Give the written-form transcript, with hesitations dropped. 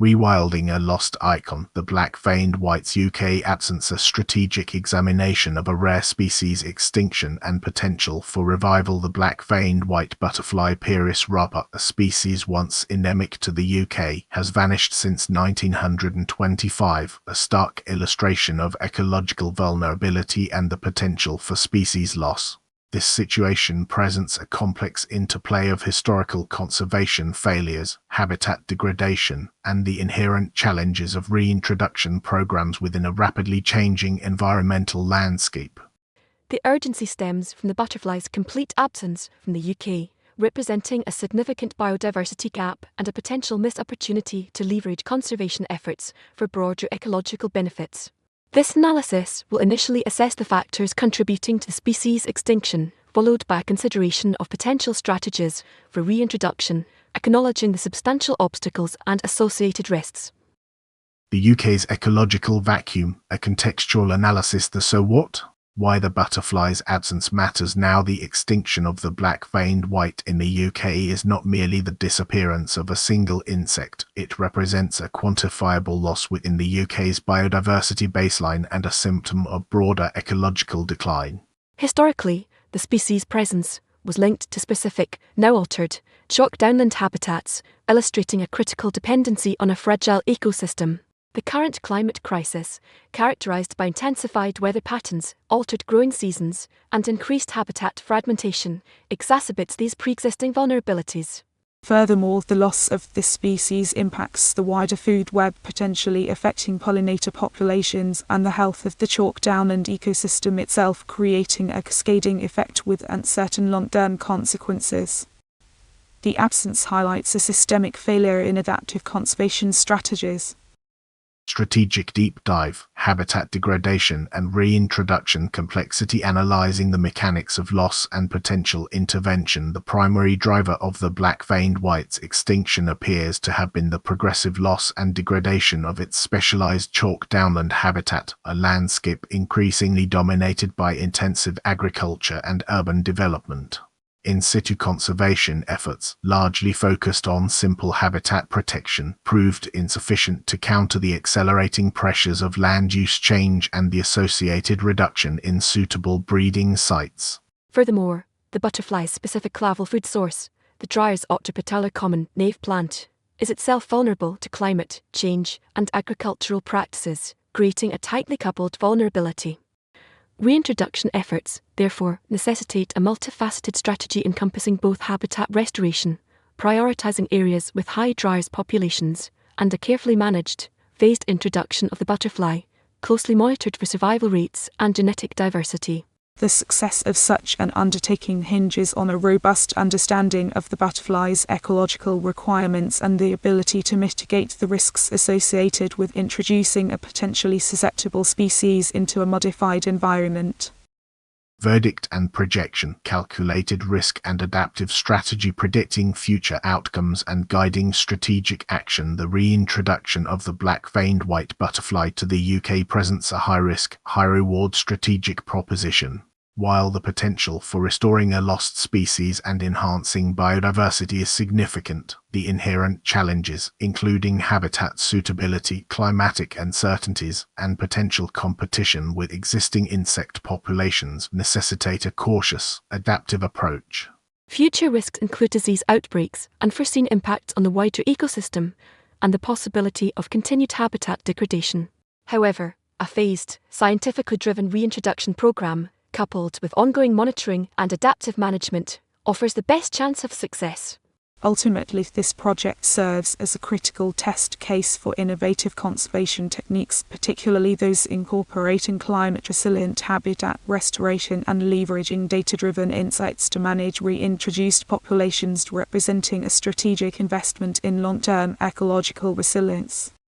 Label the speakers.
Speaker 1: Rewilding a Lost Icon, the black-veined white's UK absence, a strategic examination of a rare species extinction and potential for revival. The black-veined white butterfly Pieris rubber, a species once endemic to the UK, has vanished since 1925, a stark illustration of ecological vulnerability and the potential for species loss. This situation presents a complex interplay of historical conservation failures, habitat degradation, and the inherent challenges of reintroduction programs within a rapidly changing environmental landscape.
Speaker 2: The urgency stems from the butterfly's complete absence from the UK, representing a significant biodiversity gap and a potential missed opportunity to leverage conservation efforts for broader ecological benefits. This analysis will initially assess the factors contributing to species extinction, followed by a consideration of potential strategies for reintroduction, acknowledging the substantial obstacles and associated risks.
Speaker 1: The UK's ecological vacuum, a contextual analysis. The so what? Why the butterfly's absence matters now. The extinction of the black-veined white in the UK is not merely the disappearance of a single insect. It represents a quantifiable loss within the UK's biodiversity baseline and a symptom of broader ecological decline.
Speaker 2: Historically, the species' presence was linked to specific, now altered, chalk downland habitats, illustrating a critical dependency on a fragile ecosystem. The current climate crisis, characterized by intensified weather patterns, altered growing seasons, and increased habitat fragmentation, exacerbates these pre-existing vulnerabilities.
Speaker 3: Furthermore, the loss of this species impacts the wider food web, potentially affecting pollinator populations and the health of the chalk downland ecosystem itself, creating a cascading effect with uncertain long-term consequences. The absence highlights a systemic failure in adaptive conservation strategies.
Speaker 1: Strategic deep dive, habitat degradation and reintroduction complexity. Analyzing the mechanics of loss and potential intervention. The primary driver of the black-veined white's extinction appears to have been the progressive loss and degradation of its specialized chalk downland habitat, a landscape increasingly dominated by intensive agriculture and urban development. In situ conservation efforts, largely focused on simple habitat protection, proved insufficient to counter the accelerating pressures of land use change and the associated reduction in suitable breeding sites.
Speaker 2: Furthermore, the butterfly's specific claval food source, the Dryas octopetala common nave plant, is itself vulnerable to climate change and agricultural practices, creating a tightly coupled vulnerability. Reintroduction efforts, therefore, necessitate a multifaceted strategy encompassing both habitat restoration, prioritizing areas with high Dryas populations, and a carefully managed, phased introduction of the butterfly, closely monitored for survival rates and genetic diversity.
Speaker 3: The success of such an undertaking hinges on a robust understanding of the butterfly's ecological requirements and the ability to mitigate the risks associated with introducing a potentially susceptible species into a modified environment.
Speaker 1: Verdict and projection, calculated risk and adaptive strategy, predicting future outcomes and guiding strategic action. The reintroduction of the black-veined white butterfly to the UK presents a high-risk, high-reward strategic proposition. While the potential for restoring a lost species and enhancing biodiversity is significant, the inherent challenges, including habitat suitability, climatic uncertainties, and potential competition with existing insect populations, necessitate a cautious, adaptive approach.
Speaker 2: Future risks include disease outbreaks, unforeseen impacts on the wider ecosystem, and the possibility of continued habitat degradation. However, a phased, scientifically driven reintroduction program, coupled with ongoing monitoring and adaptive management, offers the best chance of success.
Speaker 3: Ultimately, this project serves as a critical test case for innovative conservation techniques, particularly those incorporating climate-resilient habitat restoration and leveraging data-driven insights to manage reintroduced populations, representing a strategic investment in long-term ecological resilience.